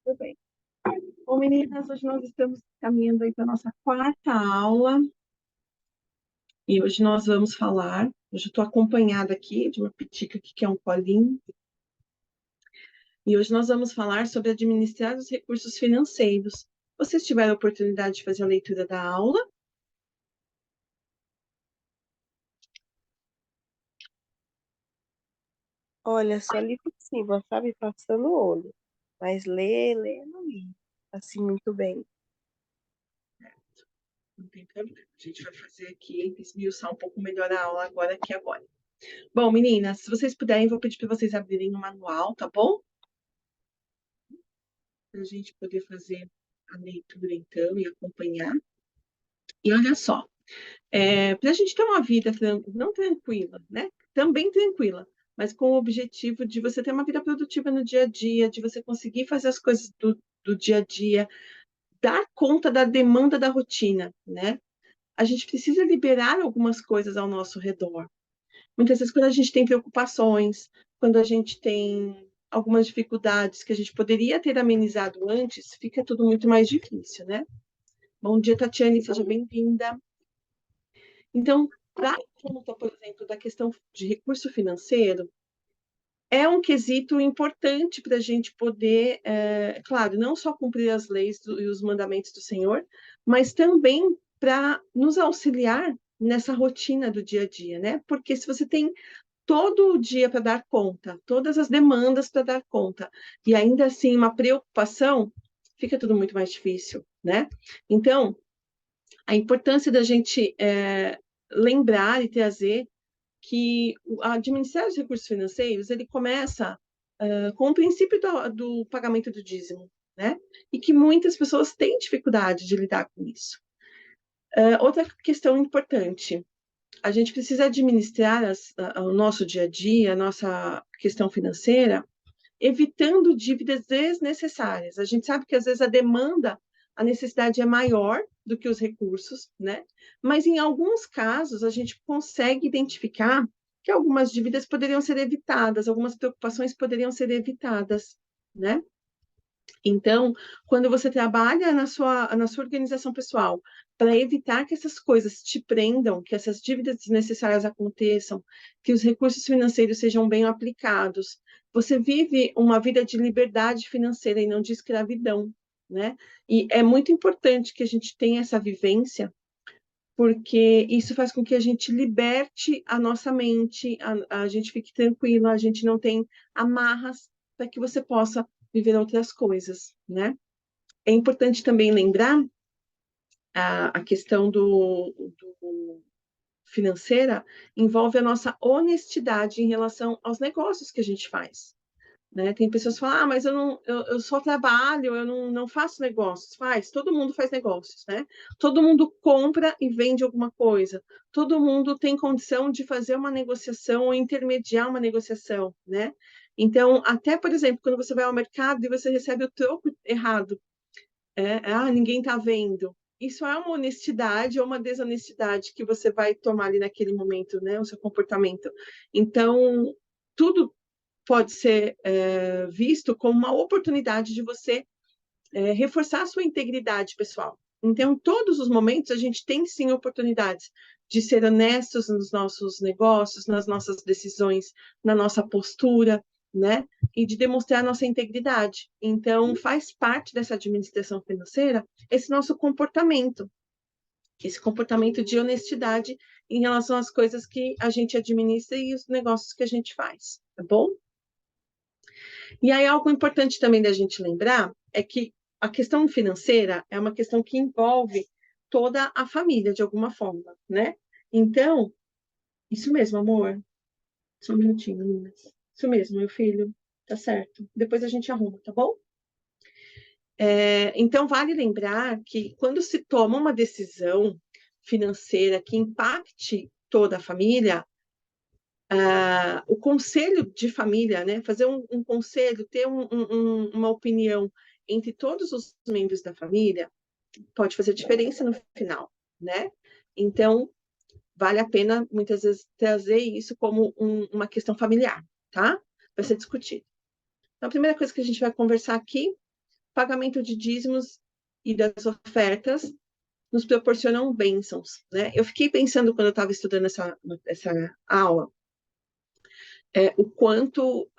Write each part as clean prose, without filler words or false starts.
Tudo bem. Bom, meninas, hoje nós estamos caminhando aí para a nossa quarta aula e hoje nós vamos falar. Hoje eu estou acompanhada aqui de uma pitica aqui, que é um colinho, e hoje nós vamos falar sobre administrar os recursos financeiros. Vocês tiveram a oportunidade de fazer a leitura da aula? Olha, só li por cima, sabe? Passando o olho. Mas ler, não li. Assim, muito bem. Não tem problema. A gente vai fazer aqui, esmiuçar um pouco melhor a aula agora que agora. Bom, meninas, se vocês puderem, vou pedir para vocês abrirem o manual, tá bom? Para a gente poder fazer a leitura, então, e acompanhar. E olha só, para a gente ter uma vida não tranquila, né? Também tranquila, mas com o objetivo de você ter uma vida produtiva no dia a dia, de você conseguir fazer as coisas do dia a dia, dar conta da demanda da rotina, né? A gente precisa liberar algumas coisas ao nosso redor. Muitas vezes, quando a gente tem preocupações, quando a gente tem algumas dificuldades que a gente poderia ter amenizado antes, fica tudo muito mais difícil, né? Bom dia, Tatiane, seja bem-vinda. Então, dar conta, por exemplo, da questão de recurso financeiro é um quesito importante para a gente poder, claro, não só cumprir as leis e os mandamentos do Senhor, mas também para nos auxiliar nessa rotina do dia a dia, né? Porque se você tem todo o dia para dar conta, todas as demandas para dar conta, e ainda assim uma preocupação, fica tudo muito mais difícil, né? Então, a importância da gente lembrar e trazer que administrar os recursos financeiros, ele começa com o princípio do pagamento do dízimo, né? E que muitas pessoas têm dificuldade de lidar com isso. Outra questão importante, a gente precisa administrar o nosso dia a dia, a nossa questão financeira, evitando dívidas desnecessárias. A gente sabe que às vezes a demanda, a necessidade é maior do que os recursos, né? Mas em alguns casos a gente consegue identificar que algumas dívidas poderiam ser evitadas, algumas preocupações poderiam ser evitadas, né? Então, quando você trabalha na sua organização pessoal para evitar que essas coisas te prendam, que essas dívidas desnecessárias aconteçam, que os recursos financeiros sejam bem aplicados, você vive uma vida de liberdade financeira e não de escravidão, né? E é muito importante que a gente tenha essa vivência, porque isso faz com que a gente liberte a nossa mente, a gente fique tranquila, a gente não tem amarras para que você possa viver outras coisas, né? É importante também lembrar a questão do financeira envolve a nossa honestidade em relação aos negócios que a gente faz. Né? Tem pessoas que falam, mas eu só trabalho, eu não faço negócios. Faz, todo mundo faz negócios, né? Todo mundo compra e vende alguma coisa. Todo mundo tem condição de fazer uma negociação ou intermediar uma negociação, né? Então, até, por exemplo, quando você vai ao mercado e você recebe o troco errado, ninguém está vendo. Isso é uma honestidade ou uma desonestidade que você vai tomar ali naquele momento, né? O seu comportamento. Então, tudo pode ser visto como uma oportunidade de você reforçar a sua integridade pessoal. Então, em todos os momentos, a gente tem sim oportunidades de ser honestos nos nossos negócios, nas nossas decisões, na nossa postura, né? E de demonstrar nossa integridade. Então, faz parte dessa administração financeira esse nosso comportamento, esse comportamento de honestidade em relação às coisas que a gente administra e os negócios que a gente faz, tá bom? E aí, algo importante também da gente lembrar é que a questão financeira é uma questão que envolve toda a família, de alguma forma, né? Então, isso mesmo, amor. Só um minutinho, meninas. Isso mesmo, meu filho. Tá certo. Depois a gente arruma, tá bom? Então, vale lembrar que quando se toma uma decisão financeira que impacte toda a família, o conselho de família, né, fazer um conselho, ter uma opinião entre todos os membros da família, pode fazer diferença no final, né? Então, vale a pena, muitas vezes, trazer isso como uma questão familiar, tá? Vai ser discutido. Então, a primeira coisa que a gente vai conversar aqui, pagamento de dízimos e das ofertas nos proporcionam bênçãos, né? Eu fiquei pensando quando eu estava estudando essa aula, o quanto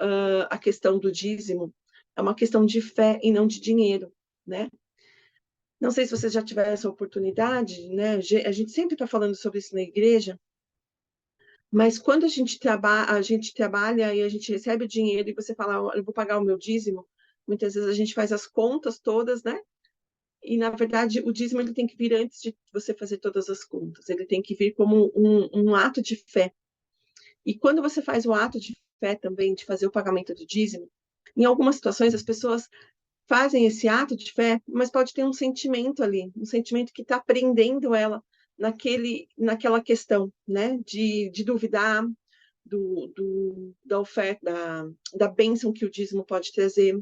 a questão do dízimo é uma questão de fé e não de dinheiro, né? Não sei se vocês já tiveram essa oportunidade, né? A gente sempre está falando sobre isso na igreja, mas quando a gente trabalha e a gente recebe o dinheiro e você fala, "Ó, eu vou pagar o meu dízimo", muitas vezes a gente faz as contas todas, né? E, na verdade, o dízimo ele tem que vir antes de você fazer todas as contas. Ele tem que vir como um ato de fé. E quando você faz o ato de fé também, de fazer o pagamento do dízimo, em algumas situações as pessoas fazem esse ato de fé, mas pode ter um sentimento ali, um sentimento que está prendendo ela naquela questão, né? De duvidar da oferta, da bênção que o dízimo pode trazer,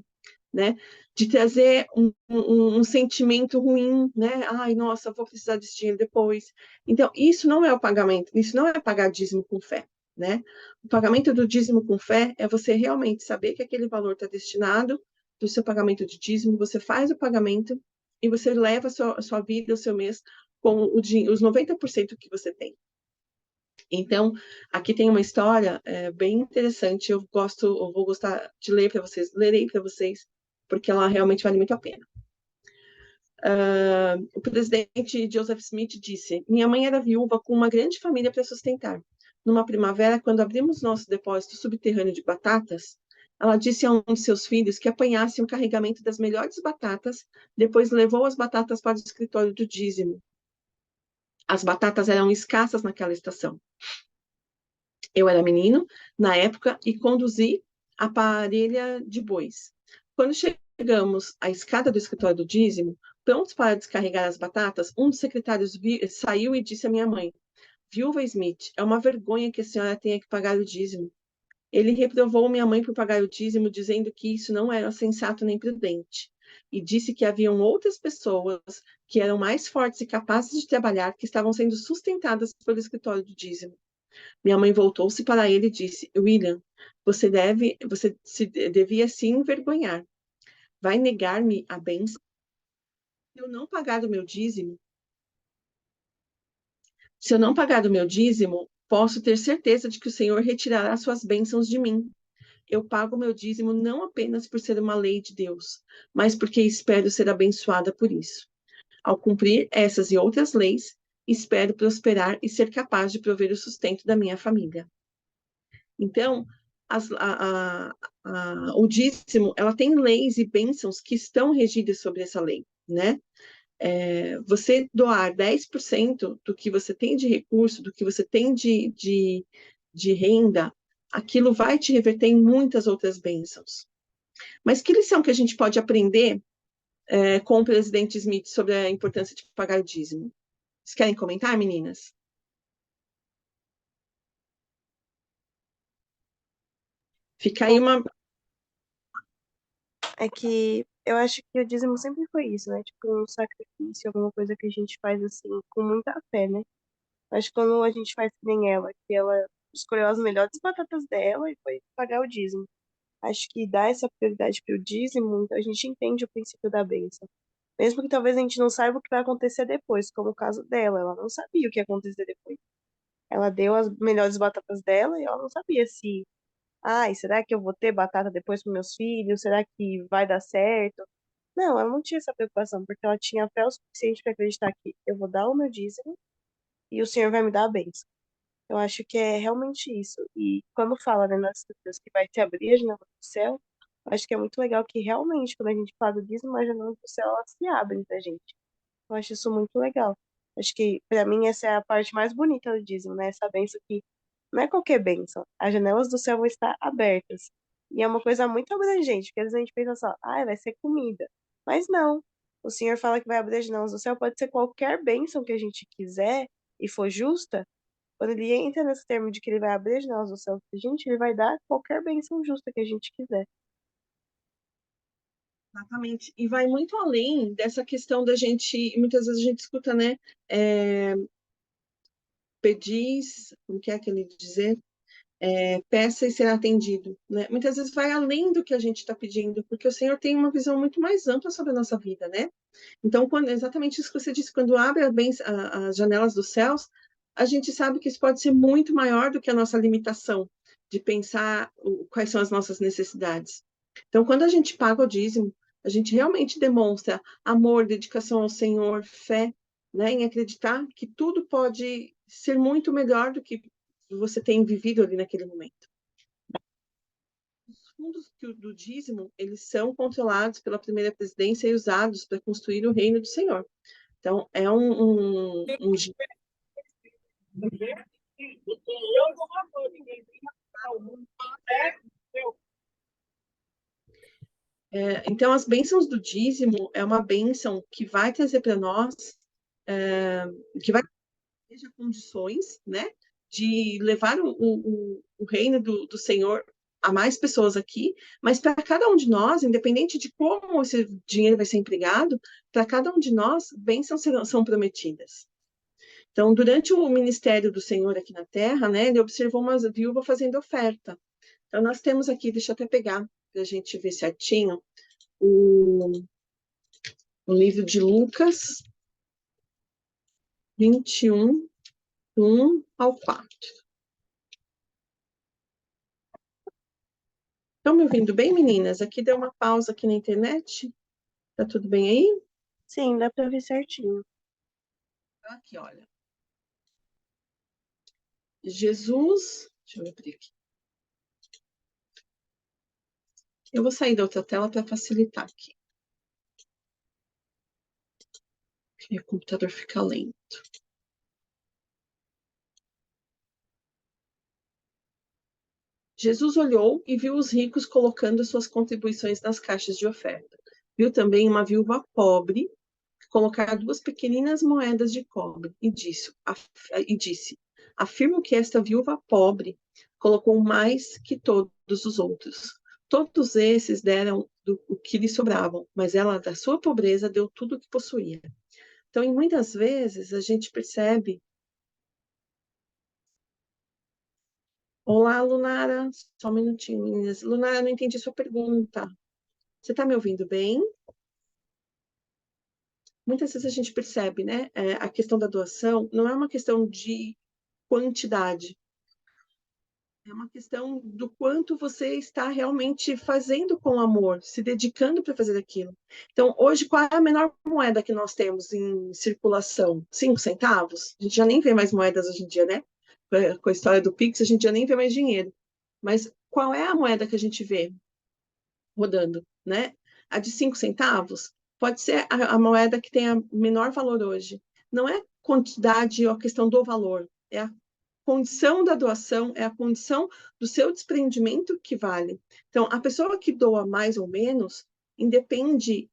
né? De trazer um sentimento ruim, né? Ai, nossa, vou precisar desse dinheiro depois. Então, isso não é o pagamento, isso não é pagar dízimo com fé, né? O pagamento do dízimo com fé é você realmente saber que aquele valor está destinado do seu pagamento de dízimo, você faz o pagamento e você leva a sua vida, o seu mês, com os 90% que você tem. Então, aqui tem uma história bem interessante. Eu vou gostar de ler para vocês, lerei para vocês, porque ela realmente vale muito a pena. O presidente Joseph Smith disse: "Minha mãe era viúva com uma grande família para sustentar. Numa primavera, quando abrimos nosso depósito subterrâneo de batatas, ela disse a um de seus filhos que apanhasse um carregamento das melhores batatas, depois levou as batatas para o escritório do dízimo. As batatas eram escassas naquela estação. Eu era menino na época e conduzi a parelha de bois. Quando chegamos à escada do escritório do dízimo, prontos para descarregar as batatas, um dos secretários saiu e disse à minha mãe: Viúva Smith, é uma vergonha que a senhora tenha que pagar o dízimo. Ele reprovou minha mãe por pagar o dízimo, dizendo que isso não era sensato nem prudente. E disse que haviam outras pessoas que eram mais fortes e capazes de trabalhar que estavam sendo sustentadas pelo escritório do dízimo. Minha mãe voltou-se para ele e disse: William, devia se envergonhar. Vai negar-me a bênção? Se eu não pagar o meu dízimo, se eu não pagar o meu dízimo, posso ter certeza de que o Senhor retirará suas bênçãos de mim. Eu pago o meu dízimo não apenas por ser uma lei de Deus, mas porque espero ser abençoada por isso. Ao cumprir essas e outras leis, espero prosperar e ser capaz de prover o sustento da minha família. Então, o dízimo, ela tem leis e bênçãos que estão regidas sobre essa lei, né? Você doar 10% do que você tem de recurso, do que você tem de renda, aquilo vai te reverter em muitas outras bênçãos. Mas que lição que a gente pode aprender com o presidente Smith sobre a importância de pagar o dízimo? Vocês querem comentar, meninas? Fica aí uma... É que eu acho que o dízimo sempre foi isso, né? Tipo, um sacrifício, alguma coisa que a gente faz assim, com muita fé, né? Mas quando a gente faz que nem ela, que ela escolheu as melhores batatas dela e foi pagar o dízimo. Acho que dá essa prioridade pro dízimo, então a gente entende o princípio da bênção. Mesmo que talvez a gente não saiba o que vai acontecer depois, como o caso dela, ela não sabia o que ia acontecer depois. Ela deu as melhores batatas dela e ela não sabia se, ai, será que eu vou ter batata depois para meus filhos? Será que vai dar certo? Não, ela não tinha essa preocupação, porque ela tinha fé o suficiente para acreditar que eu vou dar o meu dízimo e o Senhor vai me dar a bênção. Eu acho que é realmente isso. E quando fala, né, nas escrituras que vai te abrir a janela do céu, eu acho que é muito legal que realmente, quando a gente fala do dízimo, a janela do céu ela se abre pra gente. Eu acho isso muito legal. Acho que, pra mim, essa é a parte mais bonita do dízimo, né? Essa bênção que não é qualquer bênção. As janelas do céu vão estar abertas. E é uma coisa muito abrangente, porque às vezes a gente pensa só, ah, vai ser comida. Mas não. O Senhor fala que vai abrir as janelas do céu, pode ser qualquer bênção que a gente quiser e for justa. Quando ele entra nesse termo de que ele vai abrir as janelas do céu pra gente, ele vai dar qualquer bênção justa que a gente quiser. Exatamente. E vai muito além dessa questão da gente, muitas vezes a gente escuta, né? Pedis, como que é aquele dizer? peça e será atendido, né? Muitas vezes vai além do que a gente está pedindo, porque o Senhor tem uma visão muito mais ampla sobre a nossa vida, né? Então, exatamente isso que você disse, quando abre as janelas dos céus, a gente sabe que isso pode ser muito maior do que a nossa limitação de pensar quais são as nossas necessidades. Então, quando a gente paga o dízimo, a gente realmente demonstra amor, dedicação ao Senhor, fé, né, em acreditar que tudo pode ser muito melhor do que você tem vivido ali naquele momento. Os fundos do dízimo, eles são controlados pela primeira presidência e usados para construir o reino do Senhor. Então, é então, as bênçãos do dízimo é uma bênção que vai trazer para nós, que vai ter condições, né, de levar o reino do Senhor a mais pessoas aqui, mas para cada um de nós, independente de como esse dinheiro vai ser empregado, para cada um de nós, bênçãos são prometidas. Então, durante o ministério do Senhor aqui na Terra, né, ele observou uma viúva fazendo oferta. Então, nós temos aqui, deixa eu até pegar para a gente ver certinho, o livro de Lucas 21, 1 ao 4. Estão me ouvindo bem, meninas? Aqui deu uma pausa aqui na internet. Tá tudo bem aí? Sim, dá pra ver certinho. Aqui, olha. Jesus. Deixa eu abrir aqui. Eu vou sair da outra tela para facilitar aqui. Porque o computador fica lento. Jesus olhou e viu os ricos colocando suas contribuições nas caixas de oferta. Viu também uma viúva pobre colocar 2 pequeninas moedas de cobre e disse: afirmo que esta viúva pobre colocou mais que todos os outros. Todos esses deram o que lhe sobravam, mas ela, da sua pobreza, deu tudo o que possuía. Então, em muitas vezes, a gente percebe. Olá, Lunara. Só um minutinho, meninas. Lunara, não entendi sua pergunta. Você está me ouvindo bem? Muitas vezes a gente percebe, né? A questão da doação não é uma questão de quantidade, é uma questão do quanto você está realmente fazendo com amor, se dedicando para fazer aquilo. Então, hoje, qual é a menor moeda que nós temos em circulação? 5 centavos? A gente já nem vê mais moedas hoje em dia, né? Com a história do Pix, a gente já nem vê mais dinheiro. Mas qual é a moeda que a gente vê rodando, né? A de 5 centavos pode ser a moeda que tem a menor valor hoje. Não é quantidade ou a questão do valor, é a condição da doação, é a condição do seu desprendimento que vale. Então, a pessoa que doa mais ou menos, independe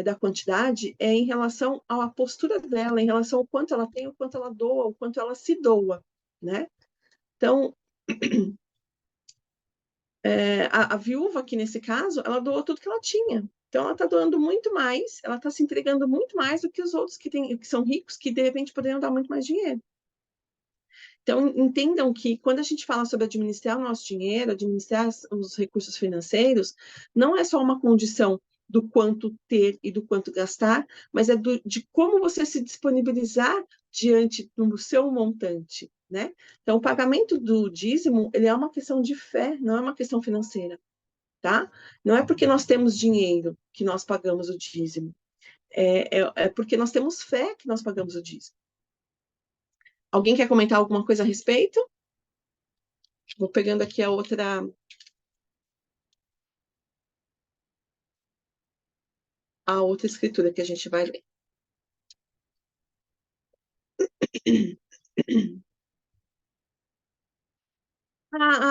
da quantidade, é em relação à postura dela, em relação ao quanto ela tem, o quanto ela doa, o quanto ela se doa, né? Então, a viúva aqui nesse caso, ela doou tudo que ela tinha. Então, ela está doando muito mais, ela está se entregando muito mais do que os outros que são ricos, que de repente poderiam dar muito mais dinheiro. Então, entendam que quando a gente fala sobre administrar o nosso dinheiro, administrar os recursos financeiros, não é só uma condição do quanto ter e do quanto gastar, mas é de como você se disponibilizar diante do seu montante, né? Então, o pagamento do dízimo, ele é uma questão de fé, não é uma questão financeira, tá? Não é porque nós temos dinheiro que nós pagamos o dízimo, é porque nós temos fé que nós pagamos o dízimo. Alguém quer comentar alguma coisa a respeito? Vou pegando aqui a outra escritura que a gente vai ler.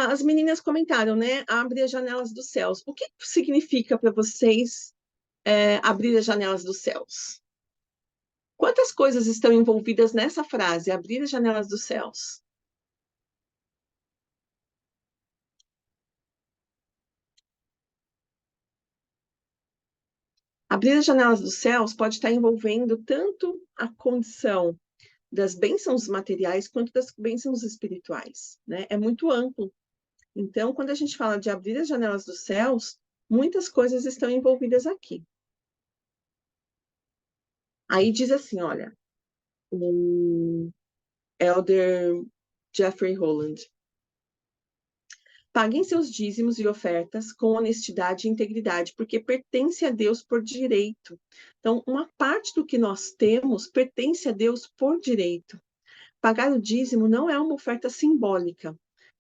As meninas comentaram, né? Abre as janelas dos céus. O que significa para vocês abrir as janelas dos céus? Quantas coisas estão envolvidas nessa frase, abrir as janelas dos céus? Abrir as janelas dos céus pode estar envolvendo tanto a condição das bênçãos materiais quanto das bênçãos espirituais, né? É muito amplo. Então, quando a gente fala de abrir as janelas dos céus, muitas coisas estão envolvidas aqui. Aí diz assim, olha, o Elder Jeffrey Holland: paguem seus dízimos e ofertas com honestidade e integridade, porque pertence a Deus por direito. Então, uma parte do que nós temos pertence a Deus por direito. Pagar o dízimo não é uma oferta simbólica,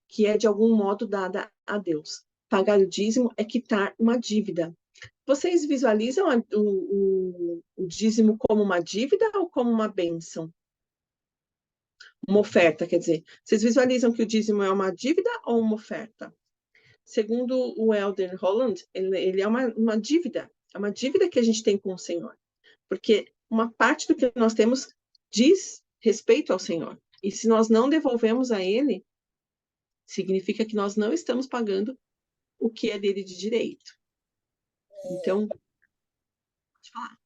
que é de algum modo dada a Deus. Pagar o dízimo é quitar uma dívida. Vocês visualizam o dízimo como uma dívida ou como uma bênção? Uma oferta, quer dizer. Vocês visualizam que o dízimo é uma dívida ou uma oferta? Segundo o Elder Holland, ele é uma dívida. É uma dívida que a gente tem com o Senhor. Porque uma parte do que nós temos diz respeito ao Senhor. E se nós não devolvemos a Ele, significa que nós não estamos pagando o que é dele de direito. Então, pode falar.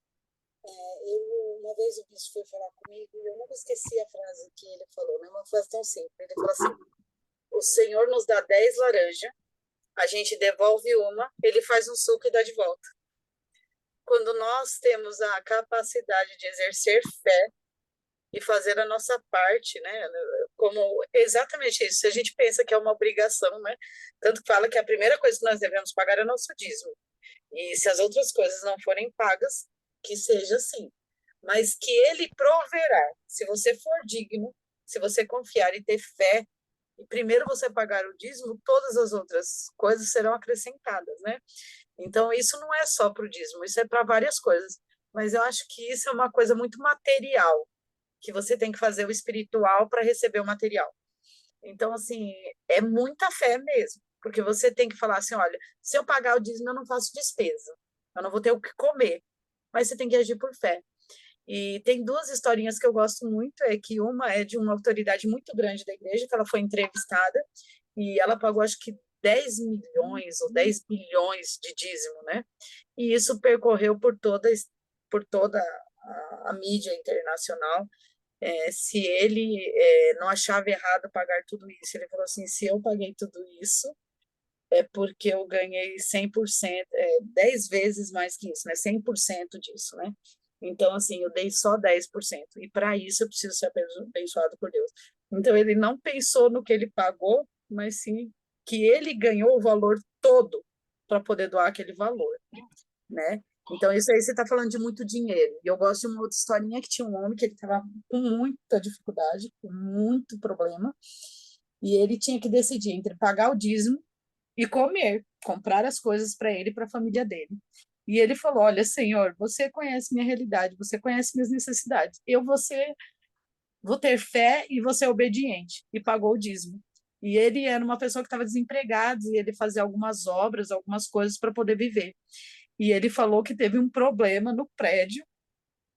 Uma vez o bispo foi falar comigo e eu nunca esqueci a frase que ele falou, né? Uma frase tão simples. Ele falou assim: o Senhor nos dá 10 laranjas, a gente devolve uma, ele faz um suco e dá de volta. Quando nós temos a capacidade de exercer fé e fazer a nossa parte, né? Como exatamente isso. Se a gente pensa que é uma obrigação, né? Tanto que fala que a primeira coisa que nós devemos pagar é o nosso dízimo. E se as outras coisas não forem pagas, que seja assim. Mas que ele proverá. Se você for digno, se você confiar e ter fé, e primeiro você pagar o dízimo, todas as outras coisas serão acrescentadas, né? Então, isso não é só para o dízimo, isso é para várias coisas. Mas eu acho que isso é uma coisa muito material, que você tem que fazer o espiritual para receber o material. Então, assim, é muita fé mesmo, porque você tem que falar assim: olha, se eu pagar o dízimo, eu não faço despesa, eu não vou ter o que comer, mas você tem que agir por fé. E tem duas historinhas que eu gosto muito, é que uma é de uma autoridade muito grande da igreja, que ela foi entrevistada, e ela pagou, acho que 10 milhões ou 10 bilhões de dízimo, né? E isso percorreu por toda a mídia internacional. Se ele não achava errado pagar tudo isso, ele falou assim: se eu paguei tudo isso, é porque eu ganhei 100%, 10 vezes mais que isso, né? 100% disso, né? Então, assim, eu dei só 10%. E para isso eu preciso ser abençoado por Deus. Então, ele não pensou no que ele pagou, mas sim que ele ganhou o valor todo para poder doar aquele valor, né? Então, isso aí você está falando de muito dinheiro. E eu gosto de uma outra historinha que tinha um homem que ele estava com muita dificuldade, com muito problema, e ele tinha que decidir entre pagar o dízimo e comer, comprar as coisas para ele e para a família dele. E ele falou: olha, Senhor, você conhece minha realidade, você conhece minhas necessidades. Vou ter fé e vou ser obediente. E pagou o dízimo. E ele era uma pessoa que estava desempregada e ele fazia algumas obras, algumas coisas para poder viver. E ele falou que teve um problema no prédio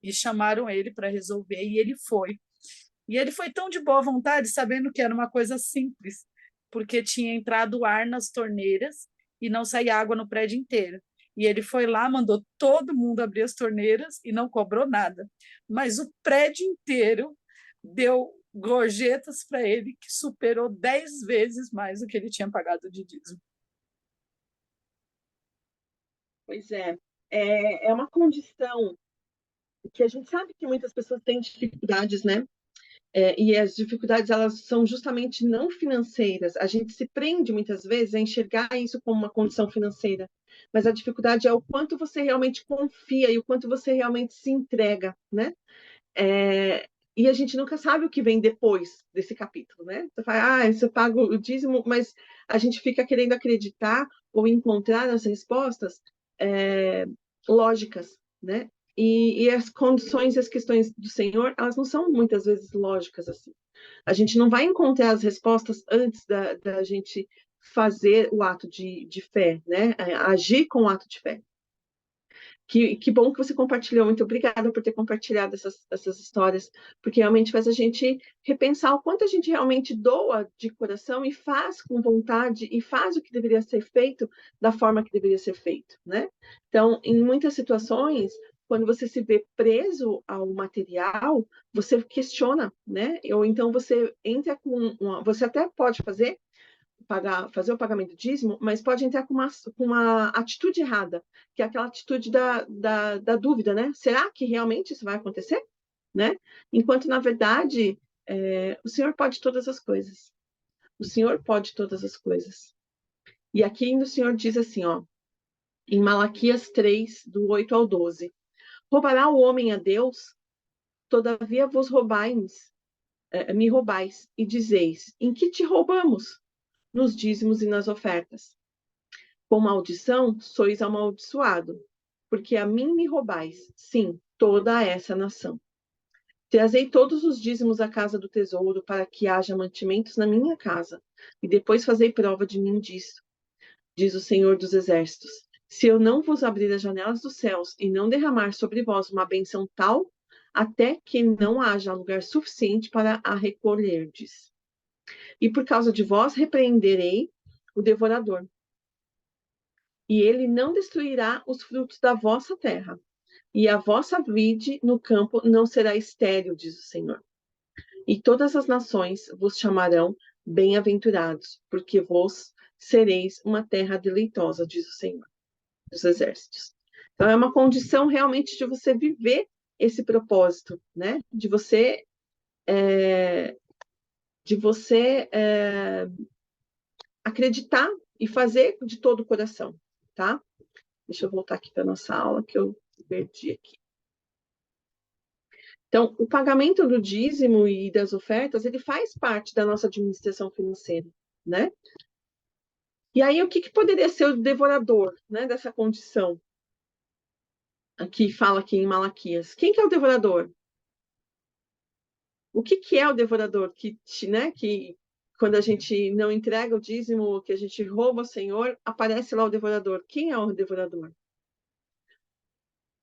e chamaram ele para resolver e ele foi. E ele foi tão de boa vontade, sabendo que era uma coisa simples, porque tinha entrado ar nas torneiras e não saía água no prédio inteiro. E ele foi lá, mandou todo mundo abrir as torneiras e não cobrou nada. Mas o prédio inteiro deu gorjetas para ele, que superou 10 vezes mais do que ele tinha pagado de dízimo. Pois é uma condição que a gente sabe que muitas pessoas têm dificuldades, né? E as dificuldades, elas são justamente não financeiras. A gente se prende muitas vezes a enxergar isso como uma condição financeira, mas a dificuldade é o quanto você realmente confia e o quanto você realmente se entrega, né? E a gente nunca sabe o que vem depois desse capítulo, né? Você fala: você paga o dízimo, mas a gente fica querendo acreditar ou encontrar nas respostas lógicas, né? E as condições e as questões do Senhor, elas não são muitas vezes lógicas assim. A gente não vai encontrar as respostas antes da gente fazer o ato de fé, né? Agir com o ato de fé. Que bom que você compartilhou. Muito obrigada por ter compartilhado essas histórias, porque realmente faz a gente repensar o quanto a gente realmente doa de coração e faz com vontade e faz o que deveria ser feito da forma que deveria ser feito, né? Então, em muitas situações, quando você se vê preso ao material, você questiona, né? Ou então você entra com você até pode fazer fazer o pagamento do dízimo, mas pode entrar com uma atitude errada, que é aquela atitude da dúvida, né? Será que realmente isso vai acontecer? Né? Enquanto, na verdade, o Senhor pode todas as coisas. O Senhor pode todas as coisas. E aqui o Senhor diz assim, ó, em Malaquias 3, do 8 ao 12. Roubará o homem a Deus? Todavia vos roubais, me roubais, e dizeis, em que te roubamos? Nos dízimos e nas ofertas. Com maldição sois amaldiçoado, porque a mim me roubais, sim, toda essa nação. Trazei todos os dízimos à casa do tesouro, para que haja mantimentos na minha casa, e depois fazei prova de mim disso, diz o Senhor dos Exércitos. Se eu não vos abrir as janelas dos céus e não derramar sobre vós uma bênção tal, até que não haja lugar suficiente para a recolherdes. E por causa de vós repreenderei o devorador, e ele não destruirá os frutos da vossa terra, e a vossa vide no campo não será estéril, diz o Senhor. E todas as nações vos chamarão bem-aventurados, porque vos sereis uma terra deleitosa, diz o Senhor dos Exércitos. Então, é uma condição realmente de você viver esse propósito, né? De você acreditar e fazer de todo o coração, tá? Deixa eu voltar aqui para a nossa aula, que eu perdi aqui. Então, o pagamento do dízimo e das ofertas, ele faz parte da nossa administração financeira, né? E aí, o que poderia ser o devorador, né, dessa condição? Aqui fala aqui em Malaquias. Quem que é o devorador? O que é o devorador? Que quando a gente não entrega o dízimo, que a gente rouba o Senhor, aparece lá o devorador. Quem é o devorador?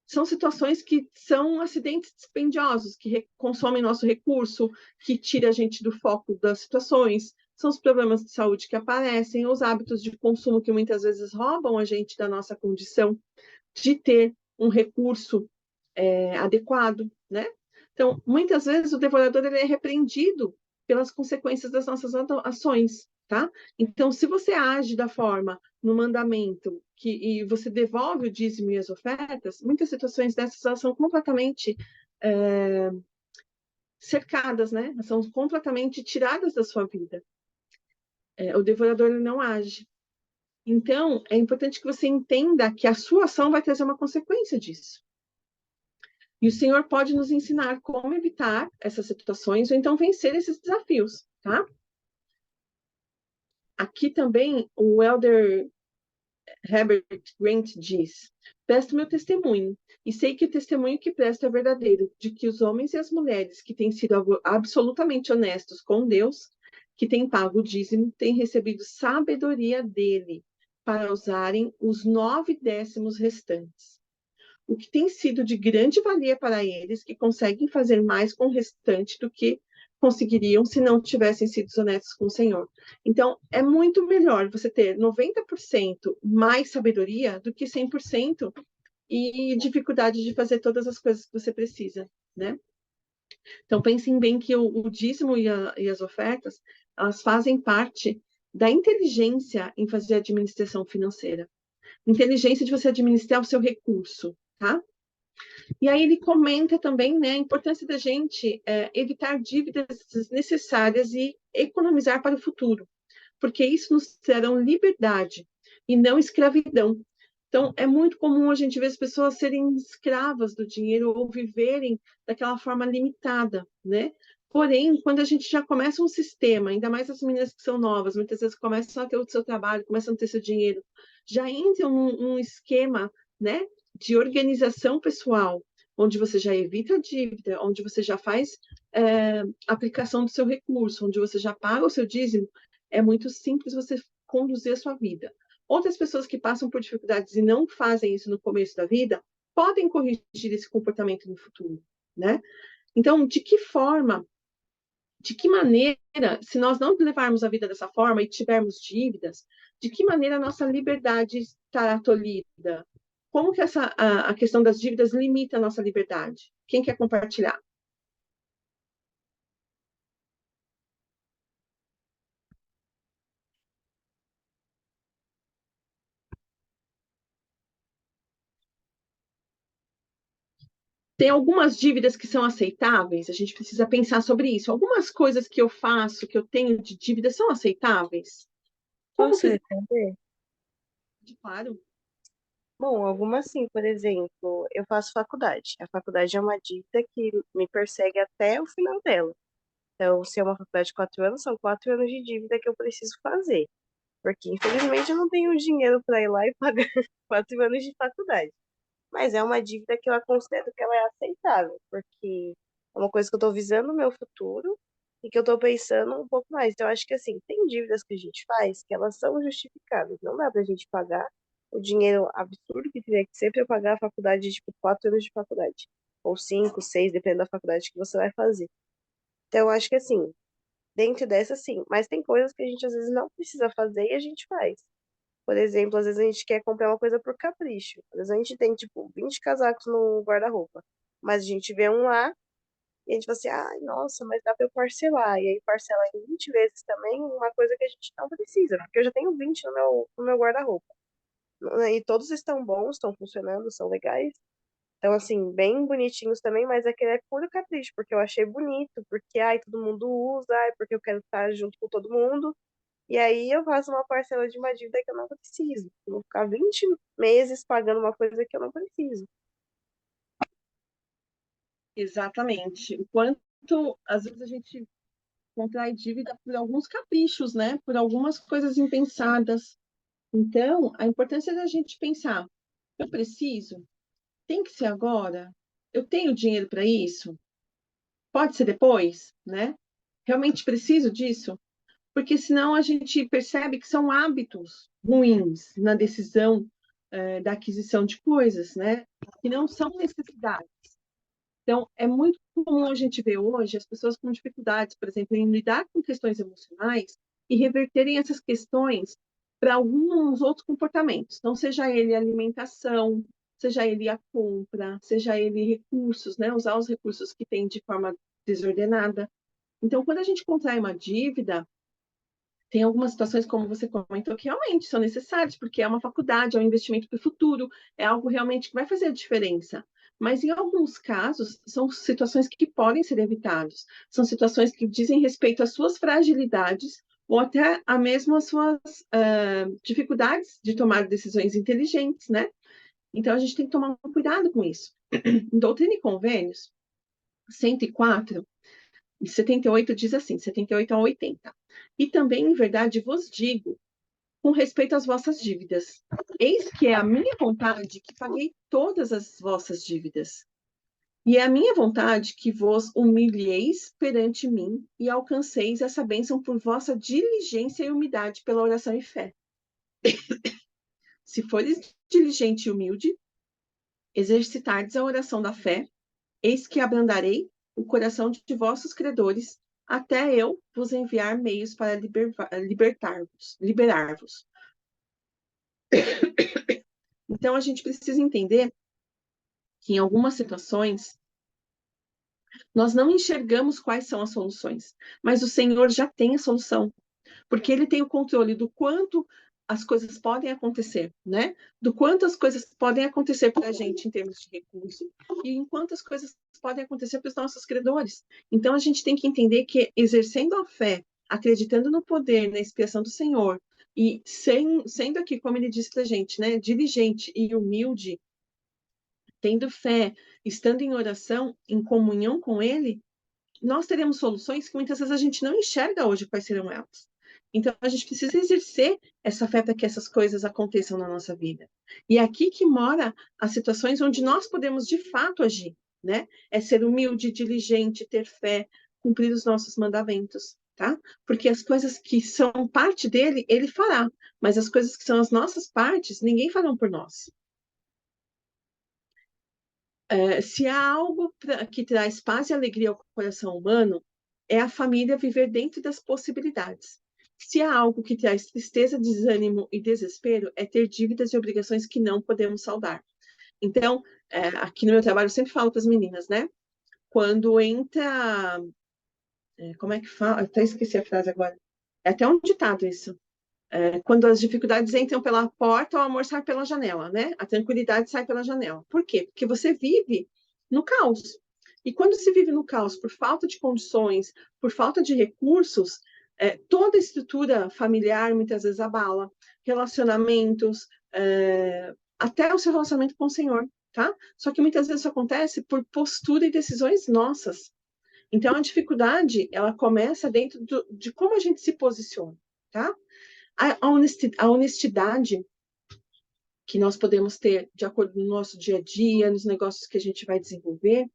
São situações que são acidentes dispendiosos, que consomem nosso recurso, que tira a gente do foco das situações, são os problemas de saúde que aparecem, os hábitos de consumo que muitas vezes roubam a gente da nossa condição de ter um recurso adequado, né? Então, muitas vezes o devorador ele é repreendido pelas consequências das nossas ações, tá? Então, se você age da forma no mandamento e você devolve o dízimo e as ofertas, muitas situações dessas elas são completamente cercadas, né? Elas são completamente tiradas da sua vida. O devorador ele não age. Então, é importante que você entenda que a sua ação vai trazer uma consequência disso. E o Senhor pode nos ensinar como evitar essas situações ou então vencer esses desafios, tá? Aqui também o Elder Herbert Grant diz: presto meu testemunho, e sei que o testemunho que presto é verdadeiro, de que os homens e as mulheres que têm sido absolutamente honestos com Deus, que têm pago o dízimo, têm recebido sabedoria dele para usarem os 9/10 restantes. O que tem sido de grande valia para eles, que conseguem fazer mais com o restante do que conseguiriam se não tivessem sido honestos com o Senhor. Então, é muito melhor você ter 90% mais sabedoria do que 100% e dificuldade de fazer todas as coisas que você precisa, né? Então, pensem bem que o dízimo e as ofertas, elas fazem parte da inteligência em fazer administração financeira. Inteligência de você administrar o seu recurso, tá? E aí ele comenta também, né, a importância da gente evitar dívidas desnecessárias e economizar para o futuro, porque isso nos trará liberdade e não escravidão. Então, é muito comum a gente ver as pessoas serem escravas do dinheiro ou viverem daquela forma limitada, né? Porém, quando a gente já começa um sistema, ainda mais as meninas que são novas, muitas vezes começam a ter o seu trabalho, começam a ter seu dinheiro, já entram num esquema, né, de organização pessoal, onde você já evita a dívida, onde você já faz aplicação do seu recurso, onde você já paga o seu dízimo, é muito simples você conduzir a sua vida. Outras pessoas que passam por dificuldades e não fazem isso no começo da vida, podem corrigir esse comportamento no futuro, né? Então, de que forma, de que maneira, se nós não levarmos a vida dessa forma e tivermos dívidas, de que maneira a nossa liberdade estará tolhida? Como que a questão das dívidas limita a nossa liberdade? Quem quer compartilhar? Tem algumas dívidas que são aceitáveis, a gente precisa pensar sobre isso. Algumas coisas que eu faço, que eu tenho de dívida, são aceitáveis? Como Posso que... responder? Claro. Bom, algumas sim, por exemplo, eu faço faculdade. A faculdade é uma dívida que me persegue até o final dela. Então, se é uma faculdade de 4 anos, são 4 anos de dívida que eu preciso fazer. Porque, infelizmente, eu não tenho dinheiro para ir lá e pagar 4 anos de faculdade. Mas é uma dívida que eu considero que ela é aceitável, porque é uma coisa que eu estou visando no meu futuro e que eu estou pensando um pouco mais. Então, eu acho que, assim, tem dívidas que a gente faz que elas são justificáveis. Não dá pra gente pagar o dinheiro absurdo que teria que ser para eu pagar a faculdade de, tipo, 4 anos de faculdade. Ou 5, 6, dependendo da faculdade que você vai fazer. Então, eu acho que, assim, dentro dessa, sim. Mas tem coisas que a gente, às vezes, não precisa fazer e a gente faz. Por exemplo, às vezes a gente quer comprar uma coisa por capricho. Às vezes a gente tem, tipo, 20 casacos no guarda-roupa. Mas a gente vê um lá e a gente fala assim, ai, nossa, mas dá pra eu parcelar. E aí parcela em 20 vezes também uma coisa que a gente não precisa. Porque eu já tenho 20 no meu guarda-roupa. E todos estão bons, estão funcionando, são legais. Então, assim, bem bonitinhos também, mas aquele é puro capricho, porque eu achei bonito, porque, ai, todo mundo usa, ai, porque eu quero estar junto com todo mundo. E aí eu faço uma parcela de uma dívida que eu não preciso. Eu vou ficar 20 meses pagando uma coisa que eu não preciso. Exatamente. O quanto, às vezes, a gente contrai dívida por alguns caprichos, né? Por algumas coisas impensadas. Então, a importância da gente pensar: eu preciso? Tem que ser agora? Eu tenho dinheiro para isso? Pode ser depois, né? Realmente preciso disso? Porque senão a gente percebe que são hábitos ruins na decisão, da aquisição de coisas, né? Que não são necessidades. Então, é muito comum a gente ver hoje as pessoas com dificuldades, por exemplo, em lidar com questões emocionais e reverterem essas questões para alguns outros comportamentos. Então, seja ele alimentação, seja ele a compra, seja ele recursos, né? Usar os recursos que tem de forma desordenada. Então, quando a gente contrai uma dívida, tem algumas situações, como você comentou, que realmente são necessárias, porque é uma faculdade, é um investimento para o futuro, é algo realmente que vai fazer a diferença. Mas, em alguns casos, são situações que podem ser evitadas. São situações que dizem respeito às suas fragilidades ou até a mesmo às suas dificuldades de tomar decisões inteligentes, né? Então, a gente tem que tomar um cuidado com isso. Em Doutrina e Convênios, 104, 78 diz assim, 78 a 80. E também, em verdade, vos digo, com respeito às vossas dívidas, eis que é a minha vontade que paguei todas as vossas dívidas. E é a minha vontade que vos humilheis perante mim e alcanceis essa bênção por vossa diligência e humildade pela oração e fé. Se fores diligente e humilde, exercitardes a oração da fé, eis que abrandarei o coração de vossos credores, até eu vos enviar meios para liberar-vos. Então, a gente precisa entender que, em algumas situações, nós não enxergamos quais são as soluções, mas o Senhor já tem a solução, porque Ele tem o controle do quanto as coisas podem acontecer, né? Do quanto as coisas podem acontecer para a gente em termos de recurso e em quantas coisas podem acontecer para os nossos credores. Então, a gente tem que entender que, exercendo a fé, acreditando no poder, na expiação do Senhor, e sendo aqui, como ele disse para a gente, né, diligente e humilde, tendo fé, estando em oração, em comunhão com Ele, nós teremos soluções que muitas vezes a gente não enxerga hoje quais serão elas. Então, a gente precisa exercer essa fé para que essas coisas aconteçam na nossa vida. E é aqui que mora as situações onde nós podemos, de fato, agir, né? É ser humilde, diligente, ter fé, cumprir os nossos mandamentos, tá? Porque as coisas que são parte dele, ele fará. Mas as coisas que são as nossas partes, ninguém fará por nós. Se há algo que traz paz e alegria ao coração humano, é a família viver dentro das possibilidades. Se há algo que traz tristeza, desânimo e desespero, é ter dívidas e obrigações que não podemos saldar. Então, aqui no meu trabalho, eu sempre falo para as meninas, né? Quando entra. Como é que fala? Eu até esqueci a frase agora. É até um ditado isso. Quando as dificuldades entram pela porta, o amor sai pela janela, né? A tranquilidade sai pela janela. Por quê? Porque você vive no caos. E quando se vive no caos por falta de condições, por falta de recursos, toda a estrutura familiar muitas vezes abala, relacionamentos, até o seu relacionamento com o Senhor, tá? Só que muitas vezes isso acontece por postura e decisões nossas. Então, a dificuldade, ela começa dentro de como a gente se posiciona, tá? A honestidade que nós podemos ter de acordo no nosso dia a dia, nos negócios que a gente vai desenvolver,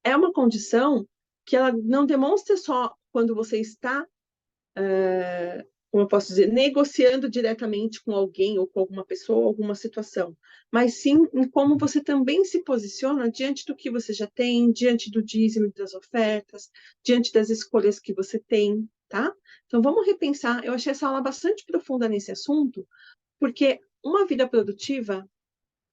é uma condição que ela não demonstra só quando você está, como eu posso dizer, negociando diretamente com alguém ou com alguma pessoa, alguma situação, mas sim em como você também se posiciona diante do que você já tem, diante do dízimo e das ofertas, diante das escolhas que você tem, tá? Então vamos repensar. Eu achei essa aula bastante profunda nesse assunto, porque uma vida produtiva,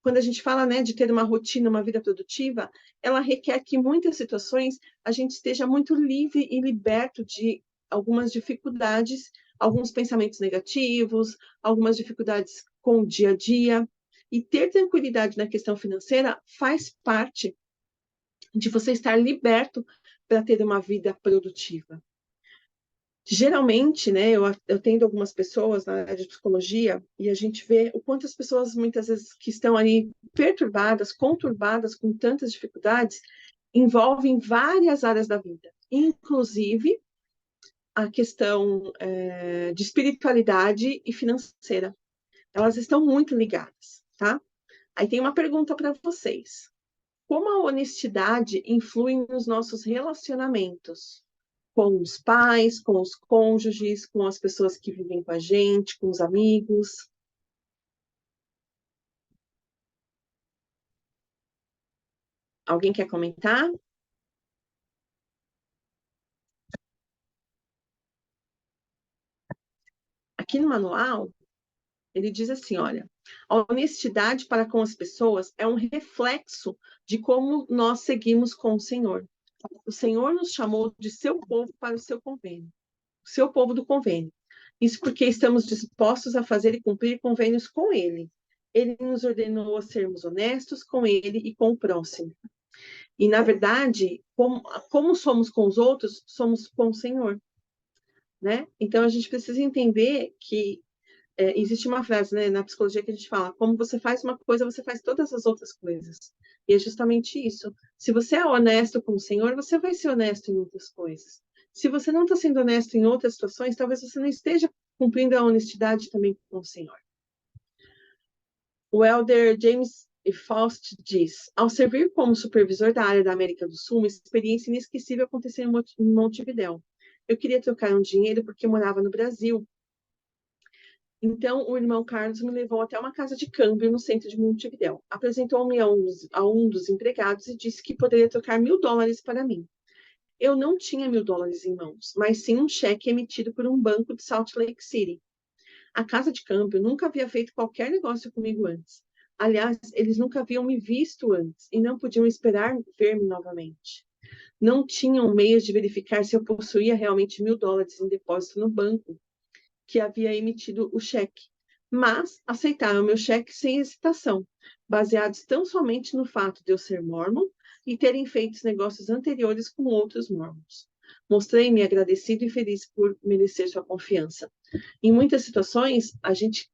quando a gente fala, né, de ter uma rotina, uma vida produtiva, ela requer que em muitas situações a gente esteja muito livre e liberto de algumas dificuldades, alguns pensamentos negativos, algumas dificuldades com o dia a dia. E ter tranquilidade na questão financeira faz parte de você estar liberto para ter uma vida produtiva. Geralmente, né, eu atendo algumas pessoas na área de psicologia e a gente vê o quanto as pessoas, muitas vezes, que estão ali perturbadas, conturbadas, com tantas dificuldades, envolvem várias áreas da vida, inclusive a questão de espiritualidade e financeira. Elas estão muito ligadas, tá? Aí tem uma pergunta para vocês. Como a honestidade influi nos nossos relacionamentos? Com os pais, com os cônjuges, com as pessoas que vivem com a gente, com os amigos. Alguém quer comentar? Aqui no manual, ele diz assim, olha, a honestidade para com as pessoas é um reflexo de como nós seguimos com o Senhor. O Senhor nos chamou de seu povo para o seu convênio, o seu povo do convênio. Isso porque estamos dispostos a fazer e cumprir convênios com Ele. Ele nos ordenou a sermos honestos com Ele e com o próximo. E, na verdade, como somos com os outros, somos com o Senhor, né? Então, a gente precisa entender que existe uma frase, né, na psicologia que a gente fala, como você faz uma coisa, você faz todas as outras coisas. E é justamente isso. Se você é honesto com o Senhor, você vai ser honesto em outras coisas. Se você não está sendo honesto em outras situações, talvez você não esteja cumprindo a honestidade também com o Senhor. O elder James Faust diz, ao servir como supervisor da área da América do Sul, uma experiência inesquecível aconteceu em Montevidéu. Eu queria trocar um dinheiro porque morava no Brasil. Então, o irmão Carlos me levou até uma casa de câmbio no centro de Montevidéu. Apresentou-me a um dos empregados e disse que poderia trocar $1.000 para mim. Eu não tinha $1.000 em mãos, mas sim um cheque emitido por um banco de Salt Lake City. A casa de câmbio nunca havia feito qualquer negócio comigo antes. Aliás, eles nunca haviam me visto antes e não podiam esperar ver-me novamente. Não tinham meios de verificar se eu possuía realmente $1.000 em depósito no banco que havia emitido o cheque, mas aceitaram meu cheque sem hesitação, baseados tão somente no fato de eu ser mormon e terem feito negócios anteriores com outros mormons. Mostrei-me agradecido e feliz por merecer sua confiança. Em muitas situações, a gente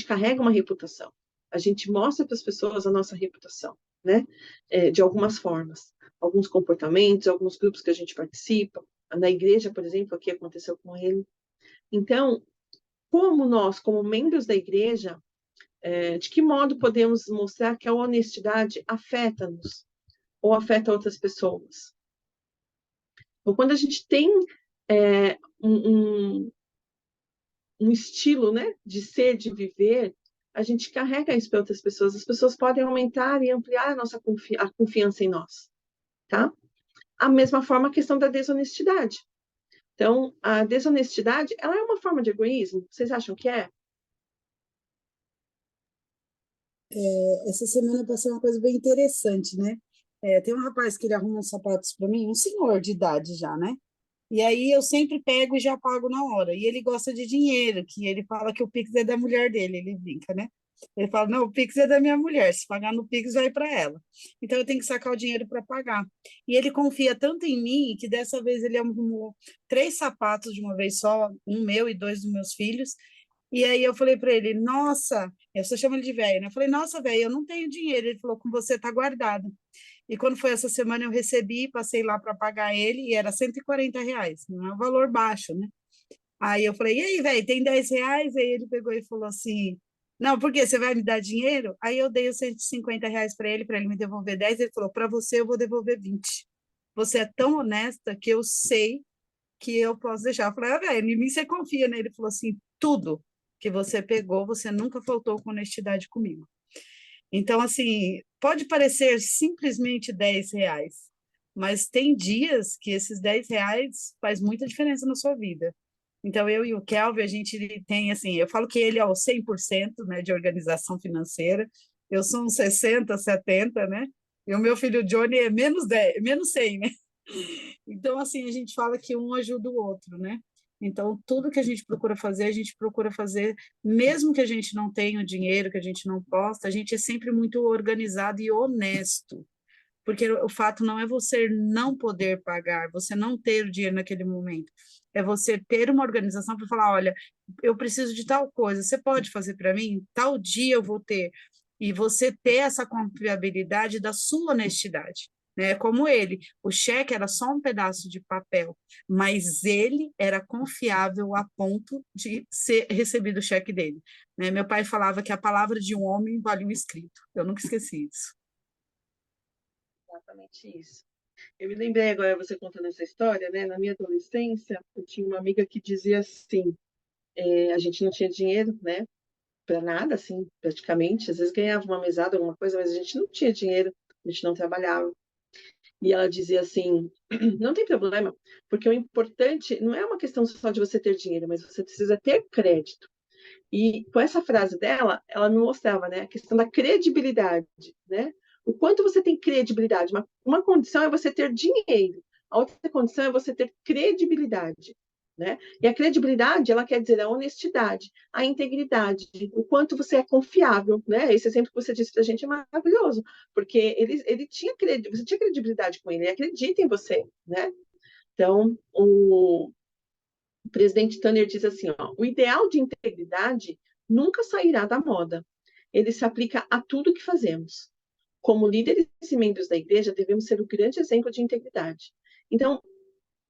carrega uma reputação. A gente mostra para as pessoas a nossa reputação, né? De algumas formas. Alguns comportamentos, alguns grupos que a gente participa. Na igreja, por exemplo, aqui aconteceu com ele. Então, como nós, como membros da igreja, de que modo podemos mostrar que a honestidade afeta-nos ou afeta outras pessoas? Então, quando a gente tem um estilo, né, de ser, de viver, a gente carrega isso para outras pessoas. As pessoas podem aumentar e ampliar a nossa a confiança em nós, tá? A mesma forma a questão da desonestidade. Então, a desonestidade, ela é uma forma de egoísmo? Vocês acham que é? Essa semana passou uma coisa bem interessante, né? Tem um rapaz que ele arruma uns sapatos para mim, um senhor de idade já, né? E aí eu sempre pego e já pago na hora. E ele gosta de dinheiro, que ele fala que o Pix é da mulher dele, ele brinca, né? Ele fala, não, o Pix é da minha mulher, se pagar no Pix vai para ela. Então eu tenho que sacar o dinheiro para pagar. E ele confia tanto em mim que dessa vez ele arrumou 3 sapatos de uma vez só, um meu e 2 dos meus filhos. E aí eu falei para ele, nossa, eu só chamo ele de velho, né? Eu falei, nossa, velho, eu não tenho dinheiro. Ele falou, com você tá guardado. E quando foi essa semana eu recebi, passei lá para pagar ele e era R$ 140, não é um valor baixo, né? Aí eu falei, e aí, velho, tem R$ 10? Aí ele pegou e falou assim, não, por quê? Você vai me dar dinheiro? Aí eu dei os R$ 150 para ele me devolver 10. Ele falou, para você eu vou devolver 20. Você é tão honesta que eu sei que eu posso deixar. Eu falei, velho, em mim você confia, né? Ele falou assim, tudo que você pegou, você nunca faltou com honestidade comigo. Então, assim, pode parecer simplesmente R$ 10, mas tem dias que esses R$ 10 faz muita diferença na sua vida. Então, eu e o Kelvin, a gente tem, assim, eu falo que ele é o 100%, né, de organização financeira, eu sou uns 60, 70, né, e o meu filho Johnny é menos 10, menos 100, né? Então, assim, a gente fala que um ajuda o outro, né? Então, tudo que a gente procura fazer, mesmo que a gente não tenha o dinheiro, que a gente não possa, a gente é sempre muito organizado e honesto. Porque o fato não é você não poder pagar, você não ter o dinheiro naquele momento. É você ter uma organização para falar, olha, eu preciso de tal coisa, você pode fazer para mim? Tal dia eu vou ter. E você ter essa confiabilidade da sua honestidade. Né? Como ele, o cheque era só um pedaço de papel, mas ele era confiável a ponto de ser recebido o cheque dele. Né? Meu pai falava que a palavra de um homem vale um escrito. Eu nunca esqueci isso. Exatamente isso. Eu me lembrei agora, você contando essa história, né? Na minha adolescência, eu tinha uma amiga que dizia assim, a gente não tinha dinheiro, né? Para nada, assim, praticamente. Às vezes ganhava uma mesada, alguma coisa, mas a gente não tinha dinheiro, a gente não trabalhava. E ela dizia assim: não tem problema, porque o importante não é uma questão só de você ter dinheiro, mas você precisa ter crédito. E com essa frase dela, ela me mostrava, né, a questão da credibilidade, né? O quanto você tem credibilidade. Uma condição é você ter dinheiro, a outra condição é você ter credibilidade, né? E a credibilidade, ela quer dizer a honestidade, a integridade, o quanto você é confiável, né? Esse exemplo que você disse para a gente é maravilhoso, porque ele tinha você tinha credibilidade com ele, ele acredita em você, né? Então, o presidente Tanner diz assim, ó, o ideal de integridade nunca sairá da moda. Ele se aplica a tudo que fazemos. Como líderes e membros da igreja, devemos ser o grande exemplo de integridade. Então,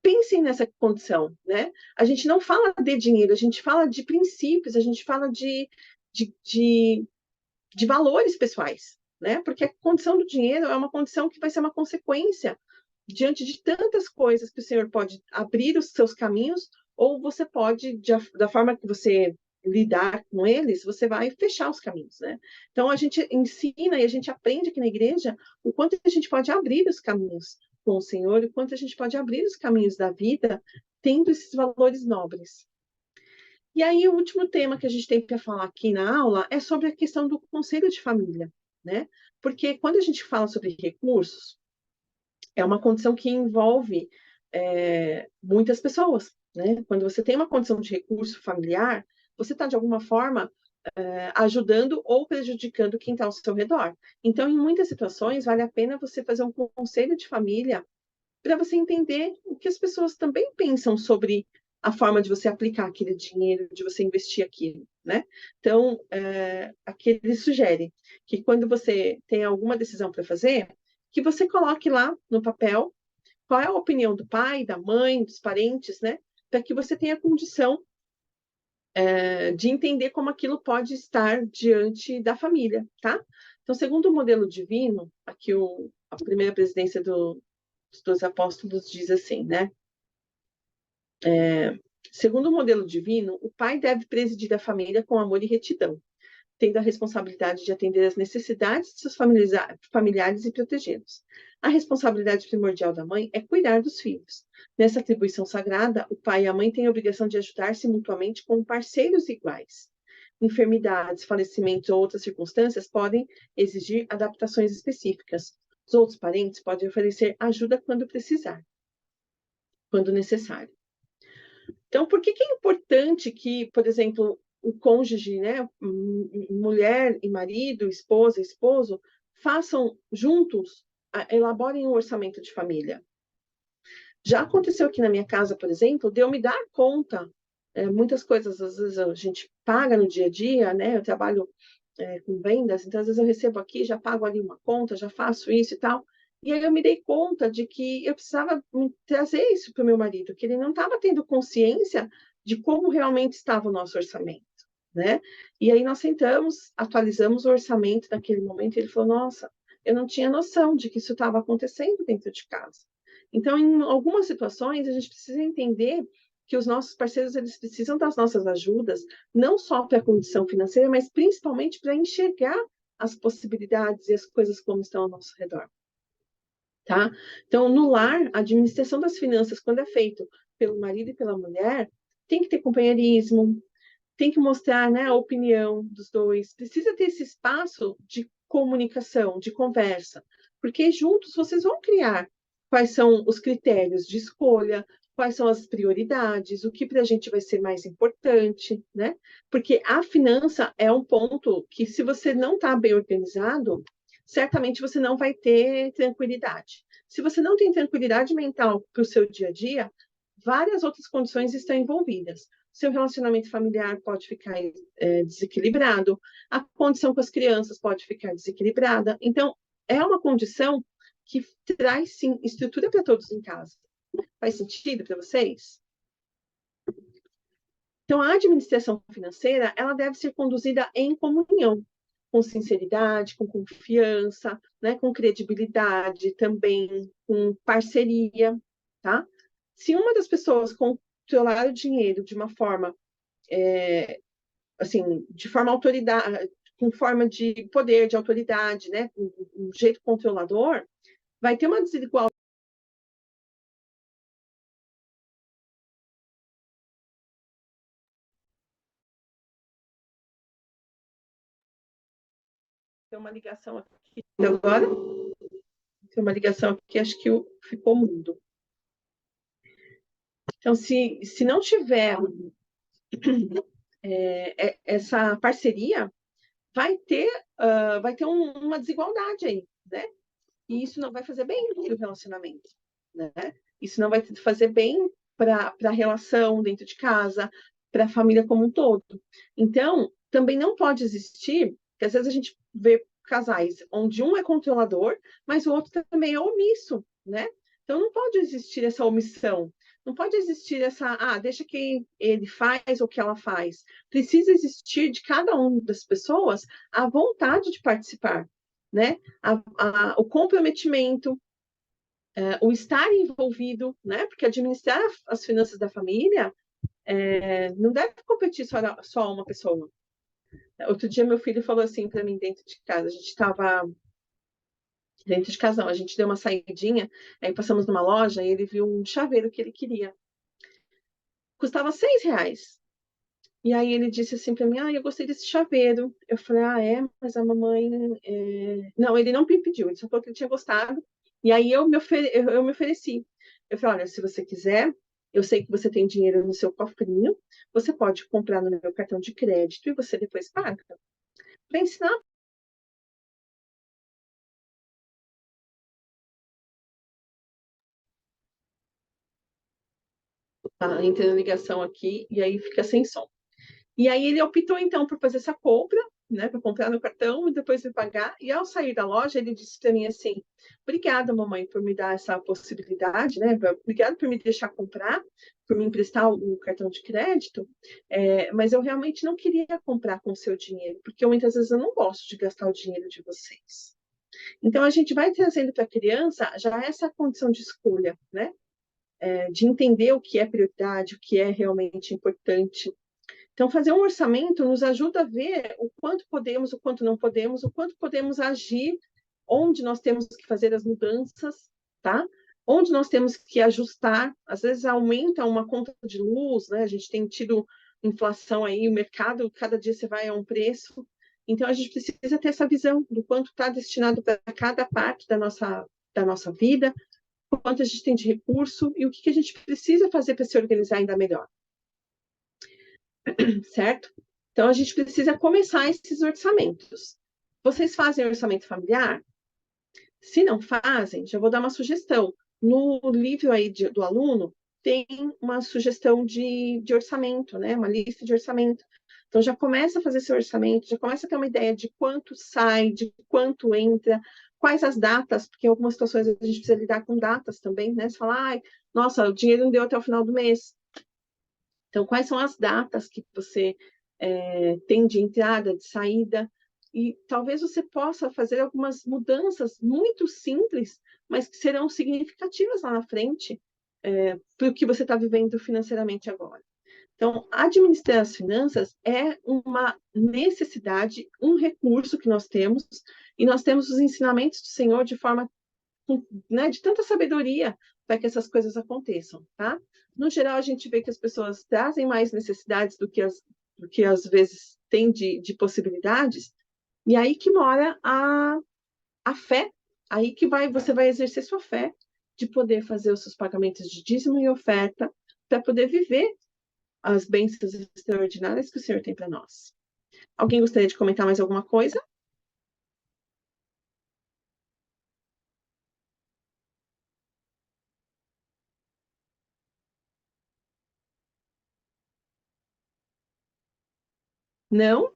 pensem nessa condição, né? A gente não fala de dinheiro, a gente fala de princípios, a gente fala de, de, de valores pessoais, né? Porque a condição do dinheiro é uma condição que vai ser uma consequência diante de tantas coisas que o Senhor pode abrir os seus caminhos, ou você pode, da forma que você lidar com eles, você vai fechar os caminhos, né? Então a gente ensina e a gente aprende aqui na igreja o quanto a gente pode abrir os caminhos com o Senhor, o quanto a gente pode abrir os caminhos da vida tendo esses valores nobres. E aí o último tema que a gente tem para falar aqui na aula é sobre a questão do conselho de família, né? Porque quando a gente fala sobre recursos, é uma condição que envolve muitas pessoas, né? Quando você tem uma condição de recurso familiar, você está, de alguma forma, ajudando ou prejudicando quem está ao seu redor. Então, em muitas situações, vale a pena você fazer um conselho de família para você entender o que as pessoas também pensam sobre a forma de você aplicar aquele dinheiro, de você investir aquilo, né? Então, aqui ele sugere que quando você tem alguma decisão para fazer, que você coloque lá no papel qual é a opinião do pai, da mãe, dos parentes, né? Para que você tenha condição de entender como aquilo pode estar diante da família, tá? Então, segundo o modelo divino, aqui a primeira presidência dos apóstolos diz assim, né? Segundo o modelo divino, o pai deve presidir a família com amor e retidão, tendo a responsabilidade de atender às necessidades de seus familiares e protegê-los. A responsabilidade primordial da mãe é cuidar dos filhos. Nessa atribuição sagrada, o pai e a mãe têm a obrigação de ajudar-se mutuamente como parceiros iguais. Enfermidades, falecimentos ou outras circunstâncias podem exigir adaptações específicas. Os outros parentes podem oferecer ajuda quando precisar, quando necessário. Então, por que é importante que, por exemplo, o cônjuge, né, mulher e marido, esposa e esposo, façam juntos, elaborem um orçamento de família. Já aconteceu aqui na minha casa, por exemplo, de eu me dar conta, muitas coisas, às vezes, a gente paga no dia a dia, né? Eu trabalho com vendas, então, às vezes, eu recebo aqui, já pago ali uma conta, já faço isso e tal. E aí eu me dei conta de que eu precisava trazer isso para o meu marido, que ele não estava tendo consciência de como realmente estava o nosso orçamento, né? E aí nós sentamos, atualizamos o orçamento naquele momento, e ele falou, nossa, eu não tinha noção de que isso estava acontecendo dentro de casa. Então, em algumas situações, a gente precisa entender que os nossos parceiros eles precisam das nossas ajudas, não só para a condição financeira, mas principalmente para enxergar as possibilidades e as coisas como estão ao nosso redor. Tá? Então, no lar, a administração das finanças, quando é feito pelo marido e pela mulher, tem que ter companheirismo, tem que mostrar, né, a opinião dos dois, precisa ter esse espaço de comunicação, de conversa, porque juntos vocês vão criar quais são os critérios de escolha, quais são as prioridades, o que para a gente vai ser mais importante, né? Porque a finança é um ponto que, se você não está bem organizado, certamente você não vai ter tranquilidade. Se você não tem tranquilidade mental para o seu dia a dia, várias outras condições estão envolvidas. Seu relacionamento familiar pode ficar desequilibrado, a condição com as crianças pode ficar desequilibrada. Então, é uma condição que traz, sim, estrutura para todos em casa. Faz sentido para vocês? Então, a administração financeira, ela deve ser conduzida em comunhão, com sinceridade, com confiança, né, com credibilidade, também com parceria, tá? Se uma das pessoas controlar o dinheiro de uma forma, assim, de forma autoridade, com forma de poder, de autoridade, né, um jeito controlador, vai ter uma desigualdade. Tem uma ligação aqui agora. Tem uma ligação aqui, acho que ficou mudo. Então, se não tiver essa parceria, vai ter uma desigualdade aí, né? E isso não vai fazer bem para o relacionamento, né? Isso não vai fazer bem para a relação dentro de casa, para a família como um todo. Então, também não pode existir, porque às vezes a gente vê casais onde um é controlador, mas o outro também é omisso, né? Então, não pode existir essa omissão. Não pode existir deixa que ele faz ou que ela faz. Precisa existir de cada uma das pessoas a vontade de participar, né? O comprometimento, o estar envolvido, né? Porque administrar as finanças da família não deve competir só uma pessoa. Outro dia meu filho falou assim para mim dentro de casa, a gente estava dentro de casa, não, a gente deu uma saidinha, aí passamos numa loja e ele viu um chaveiro que ele queria. Custava R$ 6. E aí ele disse assim para mim, eu gostei desse chaveiro. Eu falei, mas a mamãe... Não, ele não me pediu, ele só falou que ele tinha gostado. E aí eu me ofereci. Eu falei, olha, se você quiser, eu sei que você tem dinheiro no seu cofrinho, você pode comprar no meu cartão de crédito e você depois paga. Para ensinar. Entra a ligação aqui e aí fica sem som. E aí ele optou, então, por fazer essa compra, né, para comprar no cartão e depois de pagar. E ao sair da loja, ele disse para mim assim, obrigada, mamãe, por me dar essa possibilidade, né? Obrigada por me deixar comprar, por me emprestar o cartão de crédito, mas eu realmente não queria comprar com o seu dinheiro, porque muitas vezes eu não gosto de gastar o dinheiro de vocês. Então, a gente vai trazendo para a criança já essa condição de escolha, né? De entender o que é prioridade, o que é realmente importante. Então, fazer um orçamento nos ajuda a ver o quanto podemos, o quanto não podemos, o quanto podemos agir, onde nós temos que fazer as mudanças, tá? Onde nós temos que ajustar. Às vezes aumenta uma conta de luz, né? A gente tem tido inflação aí, o mercado, cada dia você vai a um preço. Então, a gente precisa ter essa visão do quanto está destinado para cada parte da nossa vida, o quanto a gente tem de recurso e o que a gente precisa fazer para se organizar ainda melhor. Certo? Então, a gente precisa começar esses orçamentos. Vocês fazem orçamento familiar? Se não fazem, já vou dar uma sugestão. No livro aí do aluno, tem uma sugestão de orçamento, né? Uma lista de orçamento. Então, já começa a fazer seu orçamento, já começa a ter uma ideia de quanto sai, de quanto entra, quais as datas, porque em algumas situações a gente precisa lidar com datas também, né? Você fala, ai, nossa, o dinheiro não deu até o final do mês. Então, quais são as datas que você tem de entrada, de saída? E talvez você possa fazer algumas mudanças muito simples, mas que serão significativas lá na frente, para o que você está vivendo financeiramente agora. Então, administrar as finanças é uma necessidade, um recurso que nós temos, e nós temos os ensinamentos do Senhor de forma, né, de tanta sabedoria para que essas coisas aconteçam, tá? No geral, a gente vê que as pessoas trazem mais necessidades do que às vezes tem de possibilidades, e aí que mora a fé, aí que você vai exercer sua fé de poder fazer os seus pagamentos de dízimo e oferta para poder viver as bênçãos extraordinárias que o Senhor tem para nós. Alguém gostaria de comentar mais alguma coisa? Não?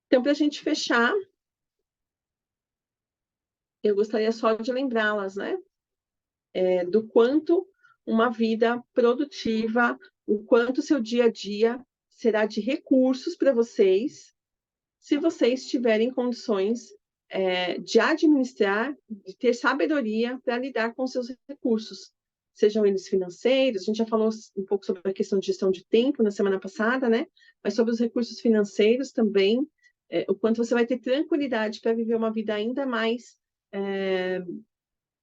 Então, para a gente fechar, eu gostaria só de lembrá-las, né? Do quanto uma vida produtiva, o quanto seu dia a dia será de recursos para vocês, se vocês tiverem condições de administrar, de ter sabedoria para lidar com seus recursos, sejam eles financeiros, a gente já falou um pouco sobre a questão de gestão de tempo na semana passada, né? Mas sobre os recursos financeiros também, o quanto você vai ter tranquilidade para viver uma vida ainda mais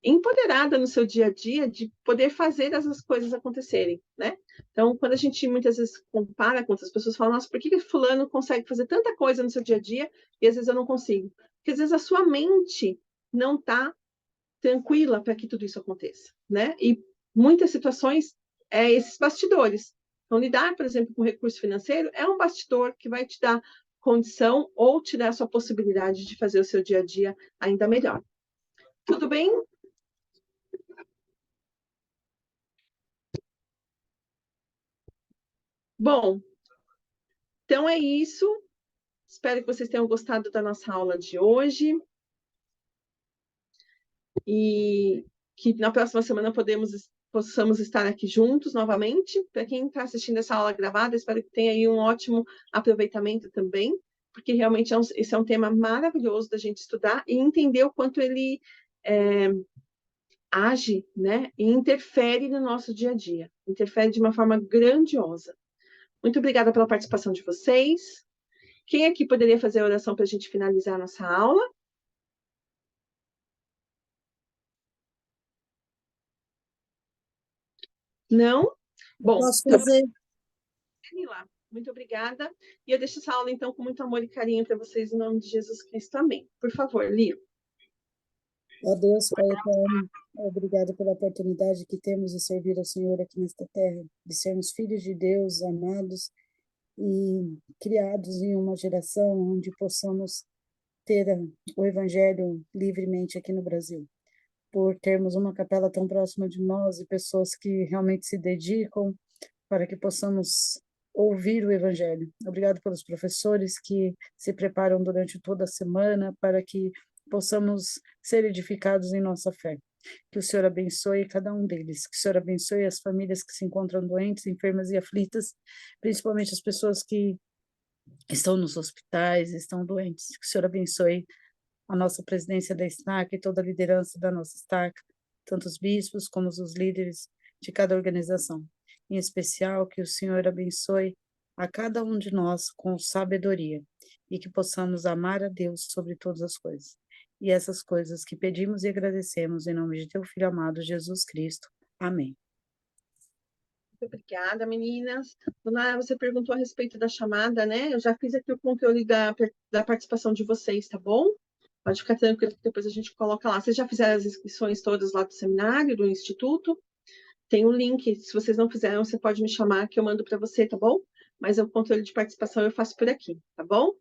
empoderada no seu dia a dia de poder fazer essas coisas acontecerem, né? Então, quando a gente muitas vezes compara com outras pessoas, fala, nossa, por que fulano consegue fazer tanta coisa no seu dia a dia e às vezes eu não consigo? Porque às vezes a sua mente não está tranquila para que tudo isso aconteça, né? E muitas situações esses bastidores. Então, lidar, por exemplo, com recurso financeiro é um bastidor que vai te dar condição ou te dar a sua possibilidade de fazer o seu dia a dia ainda melhor. Tudo bem? Bom, então é isso. Espero que vocês tenham gostado da nossa aula de hoje e que na próxima semana possamos estar aqui juntos novamente. Para quem está assistindo essa aula gravada, espero que tenha aí um ótimo aproveitamento também, porque realmente esse é um tema maravilhoso da gente estudar e entender o quanto ele age, né, e interfere no nosso dia a dia, interfere de uma forma grandiosa. Muito obrigada pela participação de vocês. Quem aqui poderia fazer a oração para a gente finalizar a nossa aula? Não? Bom, Posso então, fazer? lá. Muito obrigada. E eu deixo essa aula, então, com muito amor e carinho para vocês, em nome de Jesus Cristo. Amém. Por favor, Lia. Ó Deus, Pai eterno, obrigado pela oportunidade que temos de servir ao Senhor aqui nesta terra, de sermos filhos de Deus, amados e criados em uma geração onde possamos ter o Evangelho livremente aqui no Brasil. Por termos uma capela tão próxima de nós e pessoas que realmente se dedicam para que possamos ouvir o Evangelho. Obrigado pelos professores que se preparam durante toda a semana para que possamos ser edificados em nossa fé. Que o Senhor abençoe cada um deles, que o Senhor abençoe as famílias que se encontram doentes, enfermas e aflitas, principalmente as pessoas que estão nos hospitais, estão doentes. Que o Senhor abençoe a nossa presidência da STAC e toda a liderança da nossa STAC, tanto os bispos como os líderes de cada organização. Em especial, que o Senhor abençoe a cada um de nós com sabedoria e que possamos amar a Deus sobre todas as coisas. E essas coisas que pedimos e agradecemos em nome de teu Filho amado, Jesus Cristo. Amém. Muito obrigada, meninas. Dona, você perguntou a respeito da chamada, né? Eu já fiz aqui o controle da participação de vocês, tá bom? Pode ficar tranquilo que depois a gente coloca lá. Vocês já fizeram as inscrições todas lá do seminário, do instituto? Tem um link, se vocês não fizeram, você pode me chamar que eu mando para você, tá bom? Mas o controle de participação eu faço por aqui, tá bom?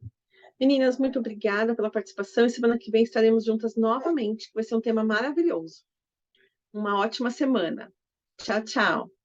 Meninas, muito obrigada pela participação e semana que vem estaremos juntas novamente, que vai ser um tema maravilhoso. Uma ótima semana. Tchau, tchau.